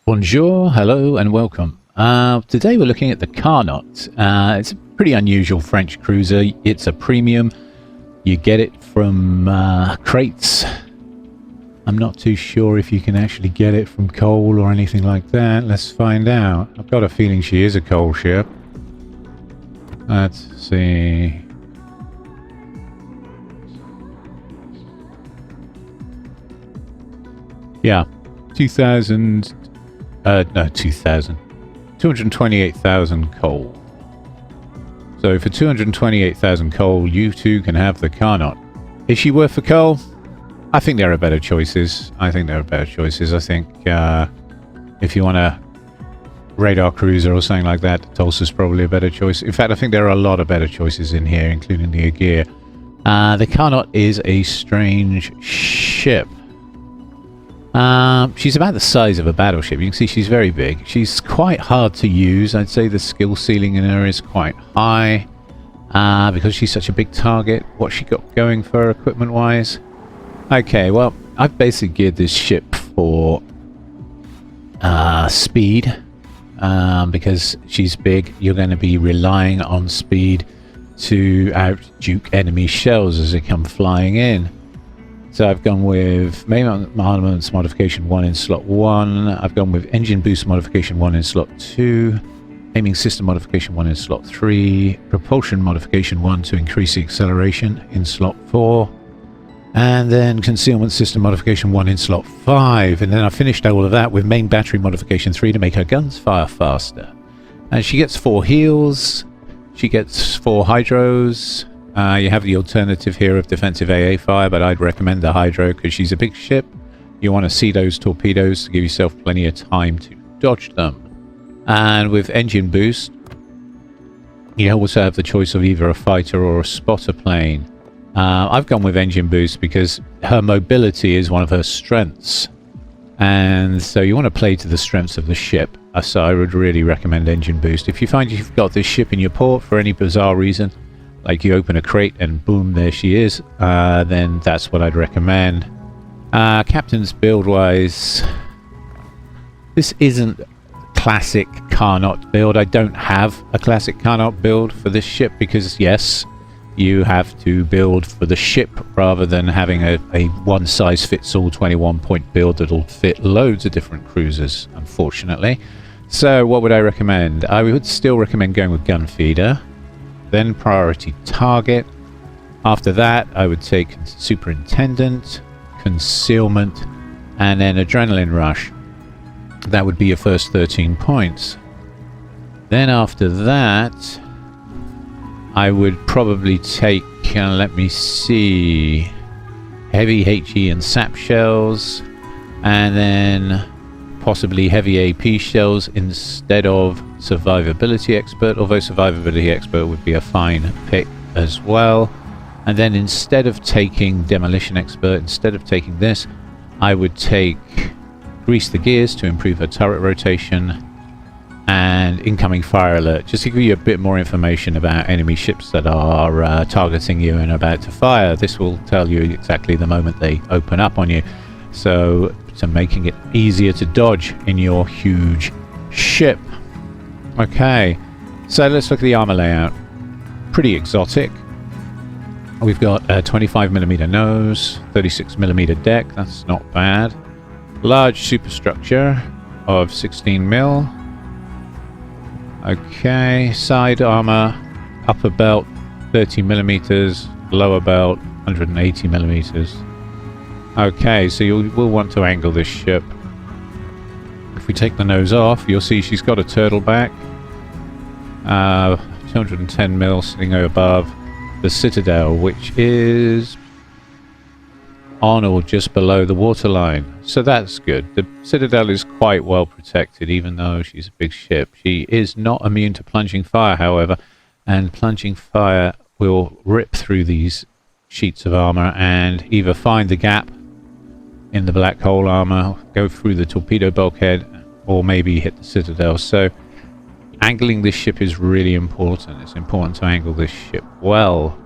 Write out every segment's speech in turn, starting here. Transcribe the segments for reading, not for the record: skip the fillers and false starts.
Bonjour, hello, and welcome. Today we're looking at the Carnot. It's a pretty unusual French cruiser. It's a premium. You get it from crates. I'm not too sure if you can actually get it from coal or anything like that. Let's find out. I've got a feeling she is a coal ship. Let's see. Yeah, 228,000 coal. So for 228,000 coal, you too can have the Carnot. Is she worth the coal? I think there are better choices. I think if you want a radar cruiser or something like that, Tulsa's probably a better choice. In fact, I think there are a lot of better choices in here, including the Aegir. The Carnot is a strange ship. She's about the size of a battleship. You can see she's very big. She's quite hard to use. I'd say the skill ceiling in her is quite high because she's such a big target. What's she got going for her equipment-wise? Okay, well, I've basically geared this ship for speed because she's big. You're going to be relying on speed to out-duke enemy shells as they come flying in. So I've gone with main armaments modification 1 in slot 1. I've gone with engine boost modification 1 in slot 2. Aiming system modification 1 in slot 3. Propulsion modification 1 to increase the acceleration in slot 4. And then concealment system modification 1 in slot 5. And then I finished all of that with main battery modification 3 to make her guns fire faster. And she gets 4 heals. She gets 4 hydros. You have the alternative here of defensive AA fire, but I'd recommend the hydro because she's a big ship. You want to see those torpedoes to give yourself plenty of time to dodge them. And with engine boost, you also have the choice of either a fighter or a spotter plane. I've gone with engine boost because her mobility is one of her strengths. And so you want to play to the strengths of the ship. So I would really recommend engine boost. If you find you've got this ship in your port for any bizarre reason, like you open a crate and boom, there she is, then that's what I'd recommend. Captain's build-wise, this isn't classic Carnot build. I don't have a classic Carnot build for this ship because, yes, you have to build for the ship rather than having a one-size-fits-all 21-point build that'll fit loads of different cruisers, unfortunately. So what would I recommend? I would still recommend going with gun feeder. Then priority target. After that, I would take superintendent, concealment, and then adrenaline rush. That would be your first 13 points. Then after that, I would probably take, let me see, heavy HE and sap shells, and then possibly heavy AP shells instead of survivability expert, although survivability expert would be a fine pick as well. And then instead of taking demolition expert, instead of taking this, I would take grease the gears to improve her turret rotation and incoming fire alert, just to give you a bit more information about enemy ships that are targeting you and about to fire. This will tell you exactly the moment they open up on you, so making it easier to dodge in your huge ship. Okay, so let's look at the armor layout. Pretty exotic. We've got a 25mm nose, 36mm deck, that's not bad. Large superstructure of 16mm. Okay, side armor, upper belt 30mm, lower belt 180mm. Okay, so you will want to angle this ship. If we take the nose off, you'll see she's got a turtle back. 210mm sitting above the citadel, which is on or just below the waterline. So that's good. The citadel is quite well protected, even though she's a big ship. She is not immune to plunging fire, however, and plunging fire will rip through these sheets of armor and either find the gap in the black hole armor, go through the torpedo bulkhead, or maybe hit the citadel. So angling this ship is really important. It's important to angle this ship well.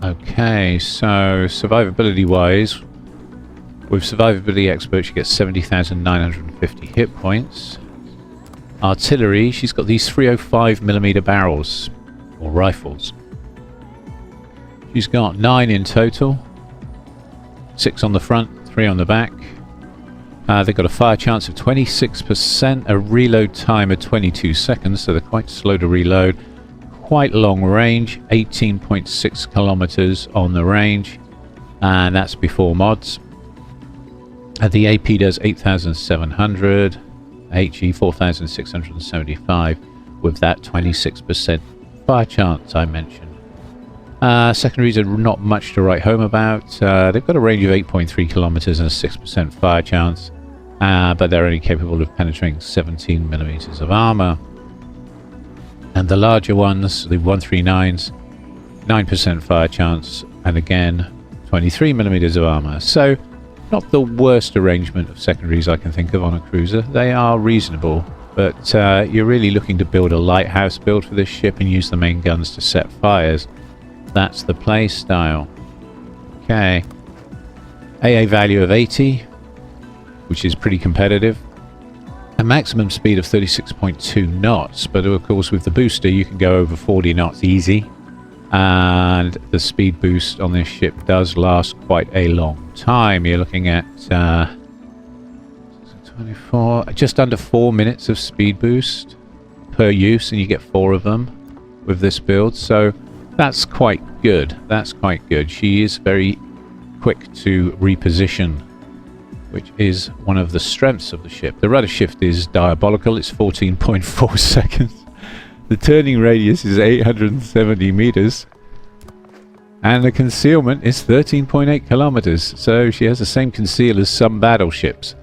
Okay, so survivability wise, With Survivability Expert, she gets 70,950 hit points. Artillery, she's got these 305mm barrels, or rifles. She's got 9 in total. 6 on the front, 3 on the back. They've got a fire chance of 26%, a reload time of 22 seconds, so they're quite slow to reload. Quite long range, 18.6 kilometers on the range, and that's before mods. The AP does 8,700, HE 4,675, with that 26% fire chance I mentioned. Secondaries are not much to write home about. They've got a range of 8.3 kilometers and a 6% fire chance, but they're only capable of penetrating 17 millimeters of armor. And the larger ones, the 139s, 9% fire chance, and again 23 millimeters of armor. So not the worst arrangement of secondaries I can think of on a cruiser. They are reasonable, but you're really looking to build a lighthouse build for this ship and use the main guns to set fires. That's the play style. Okay. AA value of 80, which is pretty competitive. A maximum speed of 36.2 knots, but of course with the booster you can go over 40 knots easy. And the speed boost on this ship does last quite a long time. You're looking at 24, just under 4 minutes of speed boost per use, and you get 4 of them with this build. So that's quite good. That's quite good. She is very quick to reposition, which is one of the strengths of the ship. The rudder shift is diabolical. It's 14.4 seconds. The turning radius is 870 meters. And the concealment is 13.8 kilometers. So she has the same conceal as some battleships.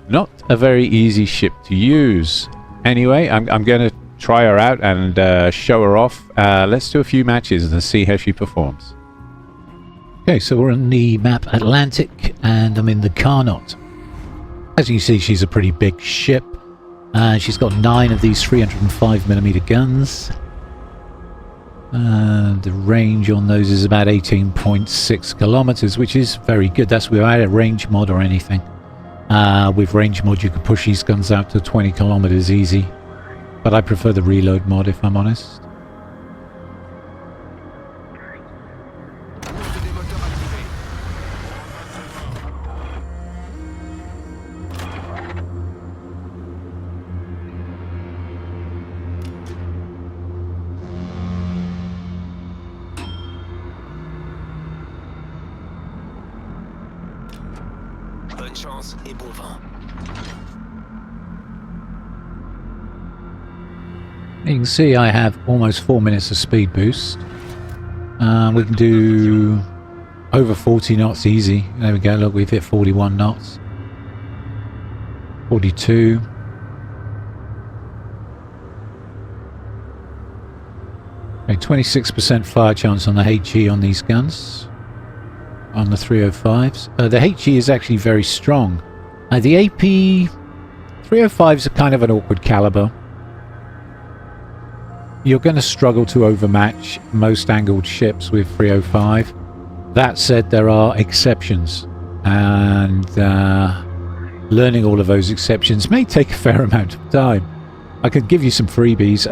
Not a very easy ship to use. Anyway, I'm going to try her out and show her off. Let's do a few matches and see how she performs. Okay, so we're on the map Atlantic, and I'm in the Carnot. As you see, she's a pretty big ship. She's got 9 of these 305mm guns. The range on those is about 18.6 kilometers, which is very good. That's without a range mod or anything. With range mod, you could push these guns out to 20 kilometers easy. But I prefer the reload mod, if I'm honest. Bonne chance et bon vent. You can see I have almost 4 minutes of speed boost. We can do over 40 knots easy. There we go, look, we've hit 41 knots. 42. Okay, 26% fire chance on the HE on these guns. On the 305s. The HE is actually very strong. The AP 305s are kind of an awkward caliber. You're going to struggle to overmatch most angled ships with 305. That said, there are exceptions, and learning all of those exceptions may take a fair amount of time. I could give you some freebies.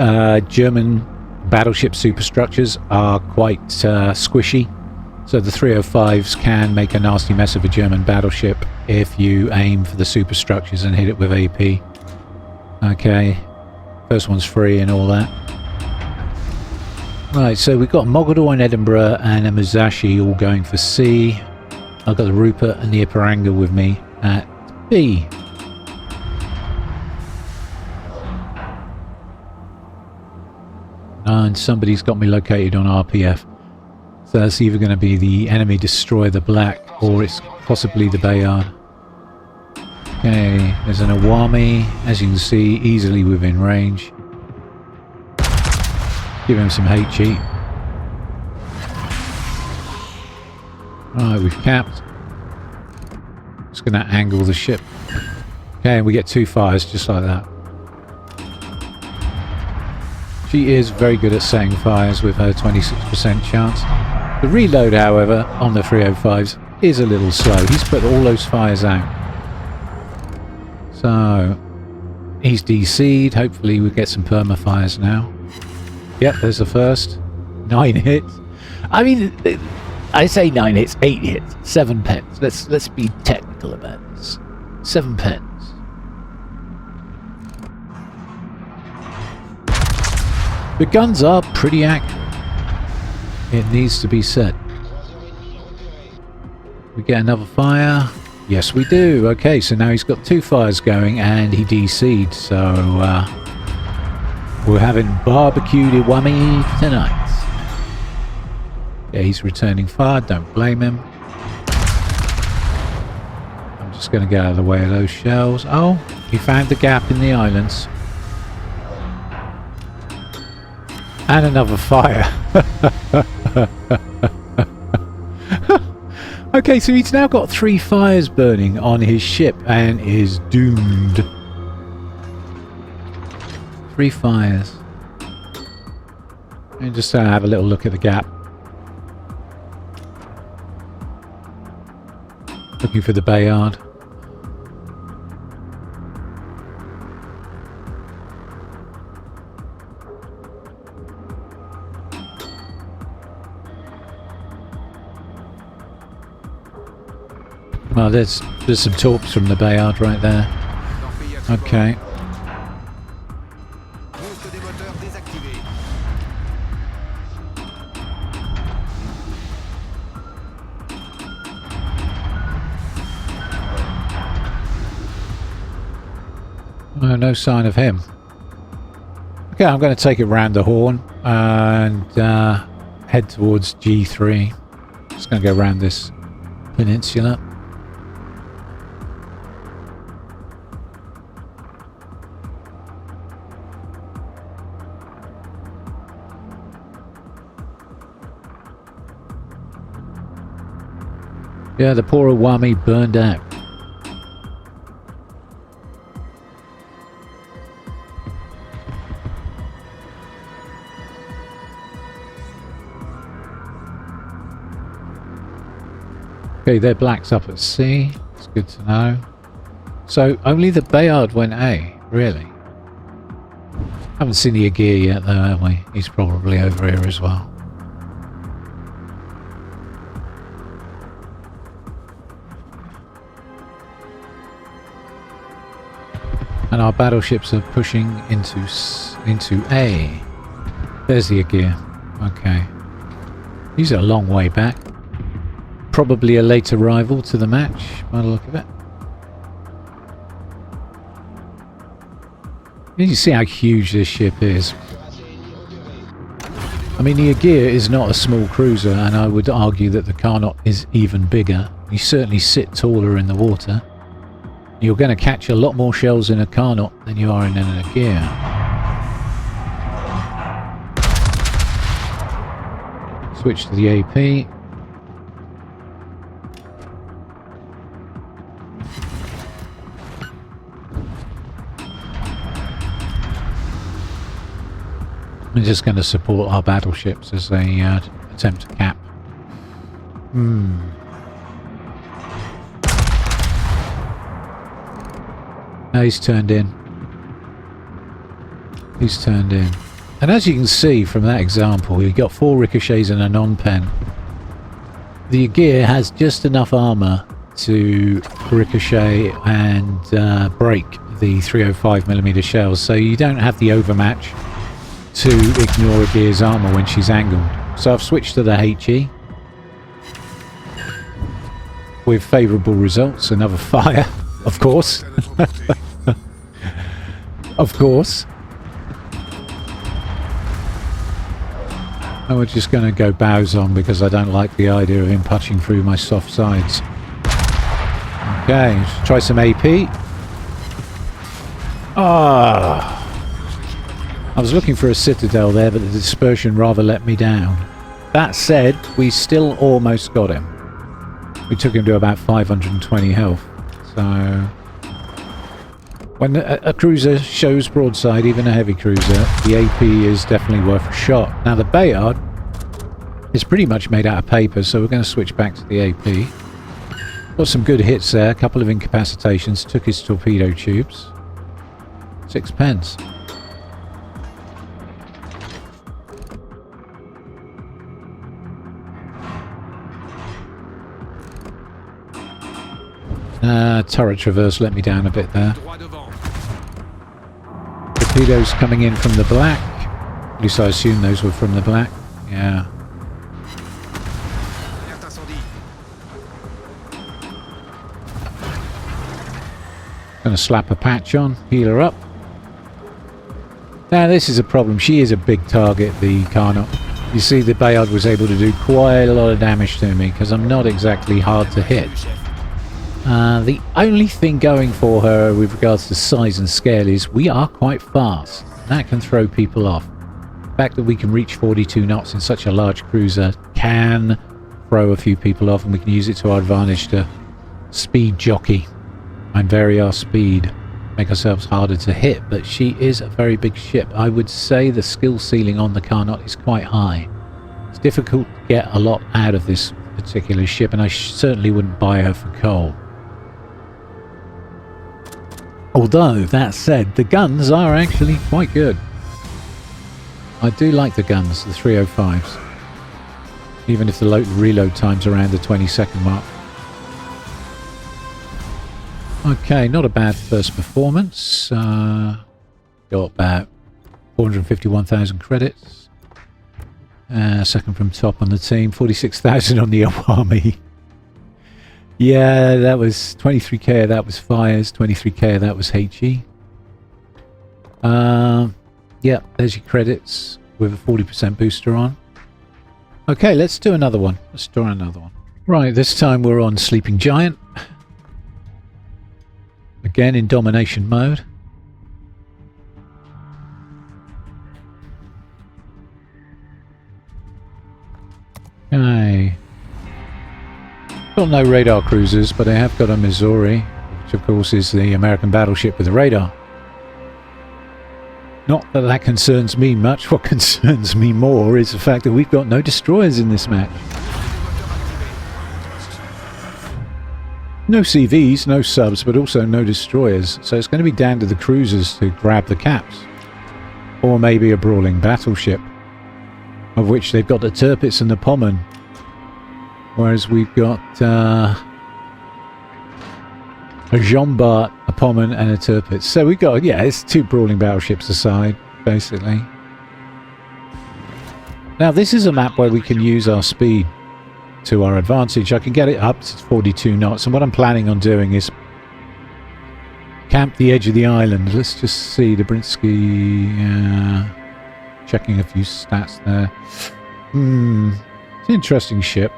German battleship superstructures are quite squishy, so the 305s can make a nasty mess of a German battleship if you aim for the superstructures and hit it with AP. Okay, first one's free and all that. Right, so we've got Mogador and Edinburgh and a Musashi all going for C. I've got the Rupert and the Ipiranga with me at B. And somebody's got me located on RPF. So that's either going to be the enemy destroyer, the Black, or it's possibly the Bayard. Okay, there's an Awami, as you can see, easily within range. Give him some HE. Alright, we've capped. Just going to angle the ship. Okay, and we get 2 fires just like that. She is very good at setting fires with her 26% chance. The reload, however, on the 305s is a little slow. He's put all those fires out. So, he's DC'd. Hopefully we get some perma-fires now. Yep, there's the first. 9 hits. I mean, I say 9 hits, 8 hits, 7 pens. Let's be technical about this. 7 pens. The guns are pretty accurate. It needs to be said. We get another fire. Yes, we do. Okay, so now he's got 2 fires going and he DC'd. So we're having barbecued Iwami tonight. Yeah, he's returning fire. Don't blame him. I'm just going to get out of the way of those shells. Oh, he found the gap in the islands. And another fire. Okay, so he's now got 3 fires burning on his ship and is doomed. 3 fires. And just have a little look at the gap. Looking for the Bayard. Well, there's some torps from the Bayard right there. Okay. Oh, no sign of him. Okay, I'm going to take it round the horn and head towards G3. Just going to go around this peninsula. Yeah, the poor Iwami burned out. Okay, they're blacks up at sea. It's good to know. So, only the Bayard went A, really? Haven't seen the Agir yet though, have we? He's probably over here as well. And our battleships are pushing into A. There's the Agir. Okay. These are a long way back. Probably a late arrival to the match, by the look of it. You see how huge this ship is. I mean, the Agir is not a small cruiser, and I would argue that the Carnot is even bigger. You certainly sit taller in the water. You're going to catch a lot more shells in a Carnot than you are in an Agir. Switch to the AP. We're just going to support our battleships as they attempt to cap. Now he's turned in. He's turned in. And as you can see from that example, he got 4 ricochets and a non-pen. The Agir has just enough armour to ricochet and break the 305mm shells, so you don't have the overmatch to ignore Agir's armour when she's angled. So I've switched to the HE with favourable results. Another fire, of course. Of course. And we're just going to go bows on because I don't like the idea of him punching through my soft sides. Okay, let's try some AP. Ah. I was looking for a citadel there, but the dispersion rather let me down. That said, we still almost got him. We took him to about 520 health. So, when a cruiser shows broadside, even a heavy cruiser, the AP is definitely worth a shot. Now the Bayard is pretty much made out of paper, so we're going to switch back to the AP. Got some good hits there. A couple of incapacitations. Took his torpedo tubes. 6 pence. Turret traverse let me down a bit there. Droit devant. Torpedoes coming in from the black. At least I assume those were from the black. Yeah. Alerte incendie. Gonna slap a patch on, heal her up. Now this is a problem. She is a big target, the Carnot. You see, the Bayard was able to do quite a lot of damage to me because I'm not exactly hard to hit. The only thing going for her with regards to size and scale is we are quite fast. That can throw people off. The fact that we can reach 42 knots in such a large cruiser can throw a few people off, and we can use it to our advantage to speed jockey and vary our speed, make ourselves harder to hit. But she is a very big ship. I would say the skill ceiling on the Carnot is quite high. It's difficult to get a lot out of this particular ship, and I certainly wouldn't buy her for coal. Although, that said, the guns are actually quite good. I do like the guns, the 305s. Even if the reload time's around the 20-second mark. Okay, not a bad first performance. Got about 451,000 credits. Second from top on the team, 46,000 on the army. Yeah, that was 23k, that was fires, 23k, that was HE. Yeah, there's your credits with a 40% booster on. Okay, let's do another one. Let's draw another one. Right, this time we're on Sleeping Giant. Again in domination mode. Okay. Got no radar cruisers, but I have got a Missouri, which of course is the American battleship with the radar. Not that that concerns me much. What concerns me more is the fact that we've got no destroyers in this match. No CVs, no subs, but also no destroyers. So it's going to be down to the cruisers to grab the caps. Or maybe a brawling battleship, of which they've got the Tirpitz and the Pommern. Whereas we've got a Jean Bart, a Pommern and a Tirpitz. So we've got, yeah, it's two brawling battleships aside, basically. Now this is a map where we can use our speed to our advantage. I can get it up to 42 knots, and what I'm planning on doing is camp the edge of the island. Let's just see the Brinsky, checking a few stats there. It's an interesting ship.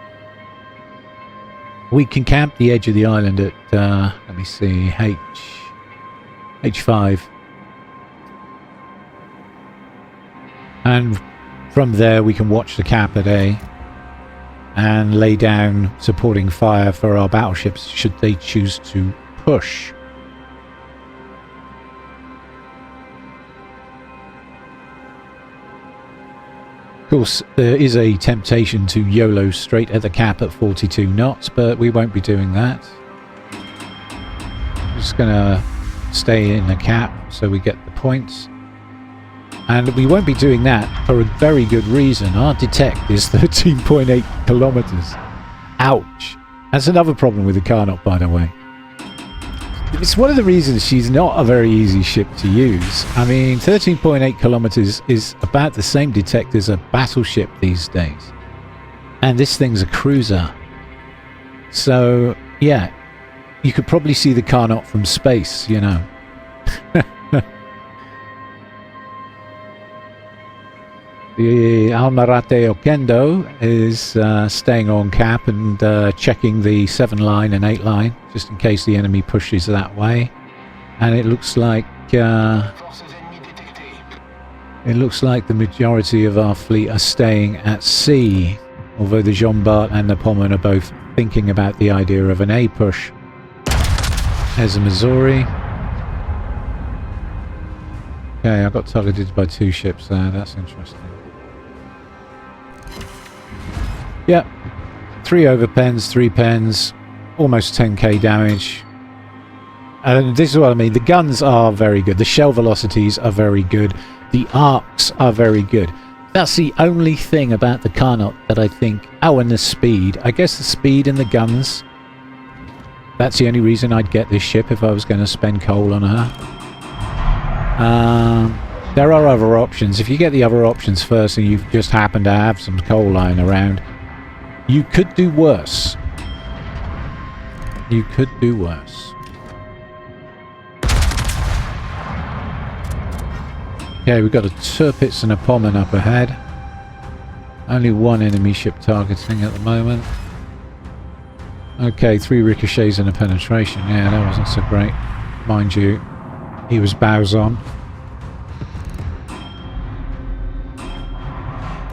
We can camp the edge of the island at, let me see, H5. And from there we can watch the cap at A and lay down supporting fire for our battleships should they choose to push. Of course, there is a temptation to YOLO straight at the cap at 42 knots, but we won't be doing that. We're just going to stay in the cap so we get the points. And we won't be doing that for a very good reason. Our detect is 13.8 kilometers. Ouch. That's another problem with the Carnot, by the way. It's one of the reasons she's not a very easy ship to use. I mean, 13.8 kilometers is about the same detect as a battleship these days. And this thing's a cruiser. So, yeah, you could probably see the Carnot from space, you know. The Almirante Oquendo is staying on cap and checking the 7 line and 8 line, just in case the enemy pushes that way. And it looks like the majority of our fleet are staying at sea, although the Jean Bart and the Pommern are both thinking about the idea of an A push. There's a Missouri. Okay, I got targeted by 2 ships there. That's interesting. Yep, 3 overpens, 3 pens. almost 10k damage. And this is what I mean. The guns are very good. The shell velocities are very good. The arcs are very good. That's the only thing about the Carnot that I think... Oh, and the speed. I guess the speed and the guns. That's the only reason I'd get this ship if I was going to spend coal on her. There are other options. If you get the other options first and you just happen to have some coal lying around, you could do worse. You could do worse. Okay, we've got a Tirpitz and a Pommern up ahead. Only one enemy ship targeting at the moment. Okay, 3 ricochets and a penetration. Yeah, that wasn't so great. Mind you, he was bows on.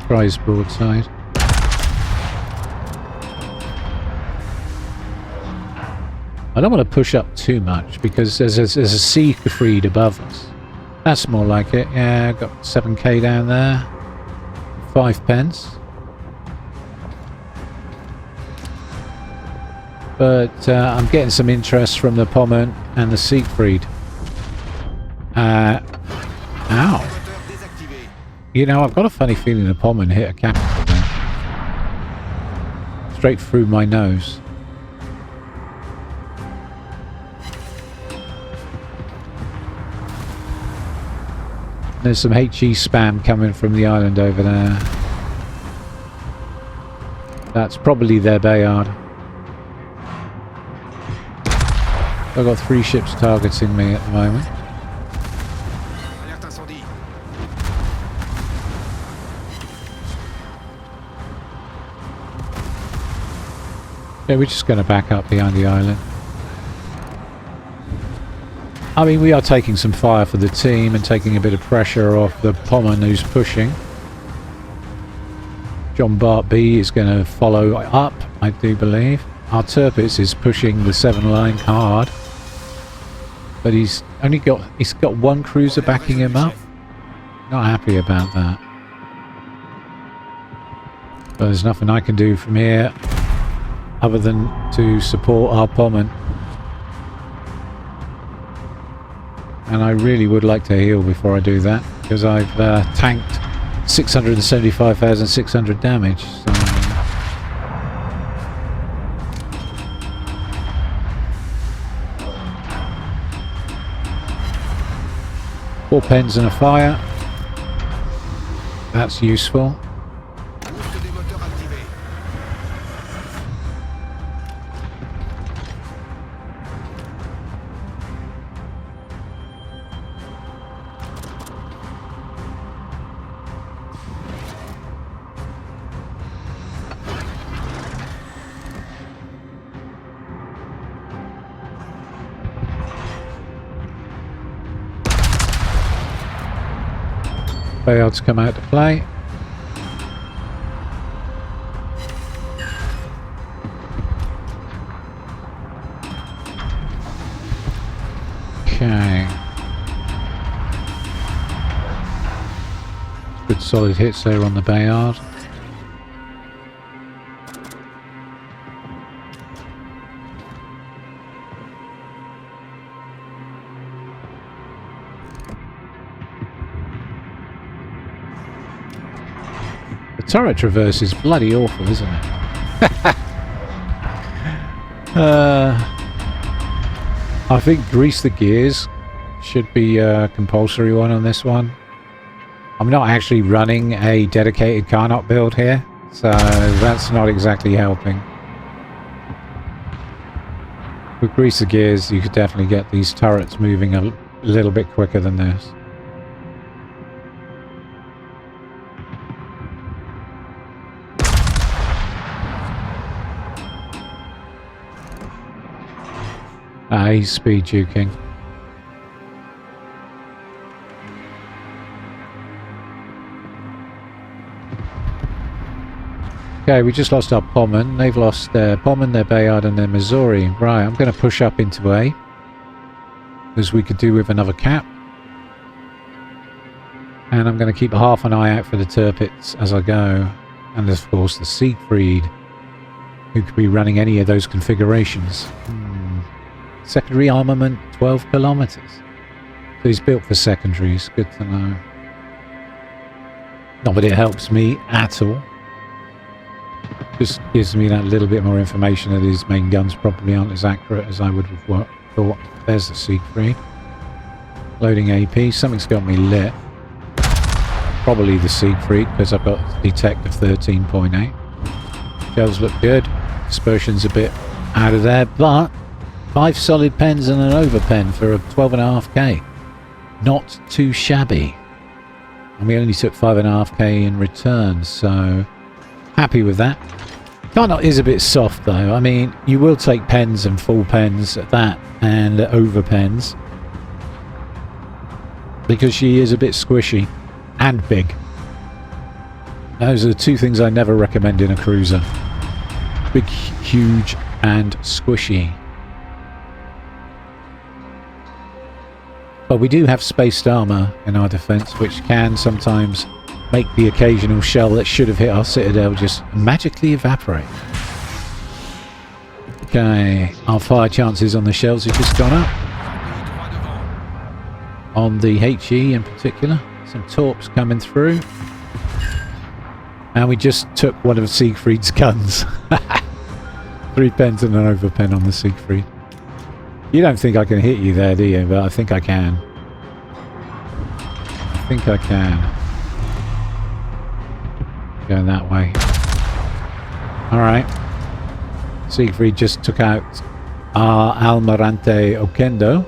Try his broadside. I don't want to push up too much because there's a Siegfried above us. That's more like it. Yeah, I've got 7k down there. 5 pence. But I'm getting some interest from the Pommern and the Siegfried. Ow. You know, I've got a funny feeling the Pommern hit a capital there. Straight through my nose. There's some HE spam coming from the island over there. That's probably their Bayard. I've got 3 ships targeting me at the moment. Yeah, we're just going to back up behind the island. I mean, we are taking some fire for the team and taking a bit of pressure off the Pommern who's pushing. John Bart B is going to follow up, I do believe. Our Tirpitz is pushing the 7 line hard. But he's got 1 cruiser backing him up. Not happy about that. But there's nothing I can do from here other than to support our Pommern. And I really would like to heal before I do that, because I've tanked 675,600 damage. So. 4 pens and a fire. That's useful. Bayards come out to play. Okay. Good solid hits there on the Bayard. Turret traverse is bloody awful, isn't it? I think grease the gears should be a compulsory one on this one. I'm not actually running a dedicated Carnot build here, so that's not exactly helping. With grease the gears, you could definitely get these turrets moving a little bit quicker than this. He's speed juking. Okay, we just lost our Pommern. They've lost their Pommern, their Bayard and their Missouri. Right, I'm going to push up into A, as we could do with another cap. And I'm going to keep half an eye out for the Tirpitz as I go. And of course the Siegfried. who could be running any of those configurations. Secondary armament, 12 kilometers. So he's built for secondaries. Good to know. Not that it helps me at all. Just gives me that little bit more information that his main guns probably aren't as accurate as I would have thought. There's the Siegfried. Loading AP. Something's got me lit. Probably the Siegfried, because I've got detect of 13.8. Shells look good. Dispersion's a bit out of there, but 5 solid pens and an overpen for a 12.5k. Not too shabby. And we only took 5.5k in return, so happy with that. Carnot is a bit soft though. I mean, you will take pens and full pens at that, and over pens, because she is a bit squishy and big. Those are the two things I never recommend in a cruiser. Big, huge, and squishy. But we do have spaced armour in our defence, which can sometimes make the occasional shell that should have hit our citadel just magically evaporate. Okay, our fire chances on the shells have just gone up. On the HE in particular, some torps coming through. And we just took one of Siegfried's guns. 3 pens and an overpen on the Siegfried. You don't think I can hit you there, do you? But I think I can. I think I can. Going that way. Alright. Siegfried just took out our Almirante Oquendo.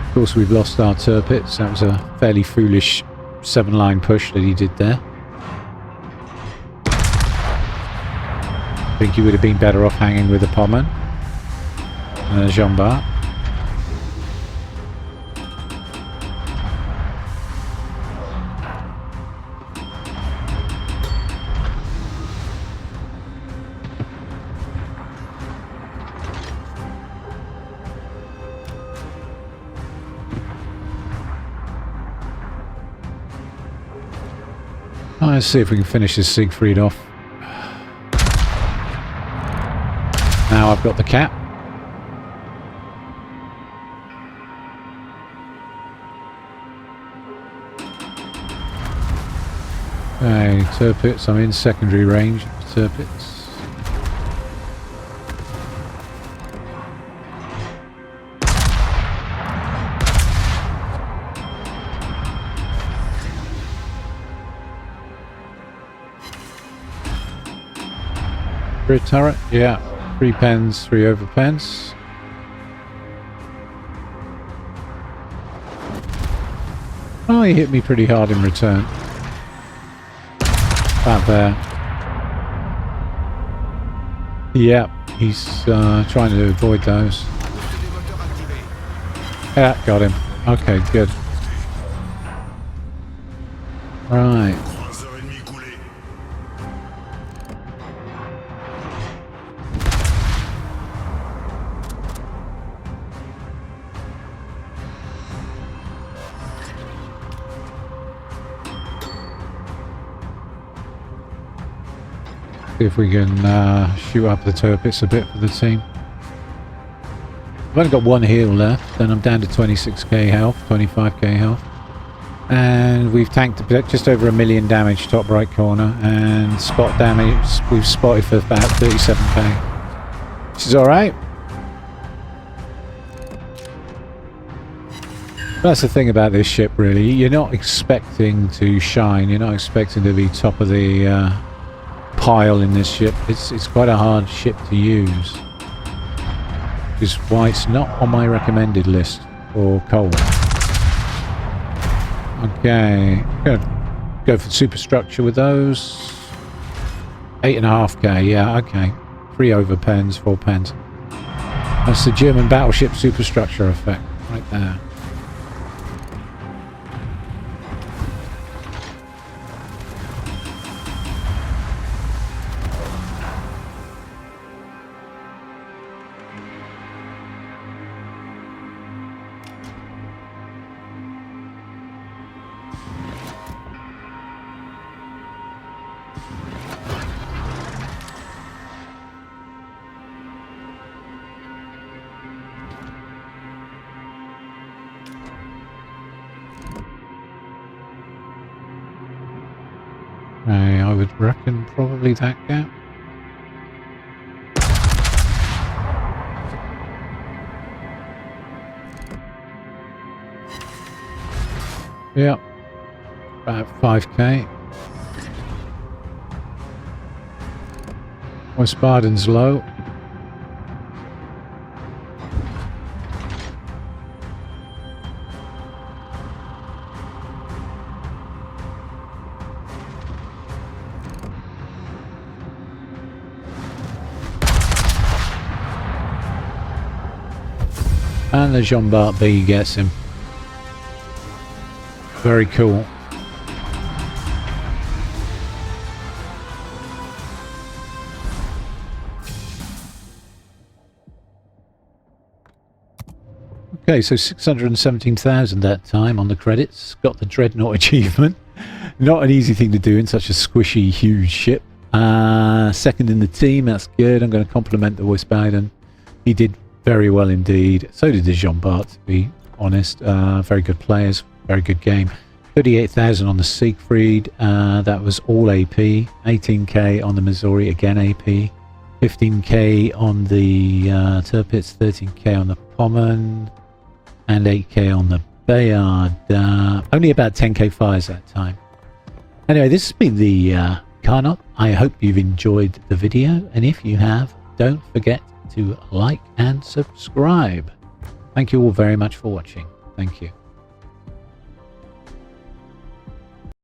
Of course, we've lost our turpits. That was a fairly foolish 7-line push that he did there. I think he would have been better off hanging with a Pommern and a Jean Bart. Let's see if we can finish this Siegfried off. Now I've got the cap. Okay, turpits. I'm in secondary range of turpits. Grid turret, yeah. 3 pens, 3 over pens. Oh, he hit me pretty hard in return. About there. Yeah, he's trying to avoid those. Yeah, got him. Okay, good. Right. See if we can shoot up the turpits a bit for the team. I've only got 1 heal left, then I'm down to 26k health, 25k health. And we've tanked just over 1 million damage top right corner, and spot damage we've spotted for about 37k. Which is alright. That's the thing about this ship really, you're not expecting to shine, you're not expecting to be top of the pile in this ship. It's quite a hard ship to use, which is why it's not on my recommended list for coal. Okay, I'm gonna go for superstructure with those. 8.5k, yeah, okay. 3 over pens, 4 pens. That's the German battleship superstructure effect right there. I would reckon probably that gap. Yeah, about 5k. West Baden's low. And the Jean Bart B gets him. Very cool. Okay, so 617,000 that time on the credits. Got the Dreadnought achievement. Not an easy thing to do in such a squishy, huge ship. Second in the team, that's good. I'm going to compliment the Wiesbaden. He did very well indeed. So did the Jean Bart, to be honest. Very good players, very good game. 38,000 on the Siegfried. That was all AP. 18k on the Missouri, again AP. 15k on the Tirpitz, 13k on the Pommern, and 8k on the Bayard. Only about 10k fires that time. Anyway, this has been the Carnot. I hope you've enjoyed the video, and if you have, don't forget to like and subscribe. Thank you all very much for watching. Thank you.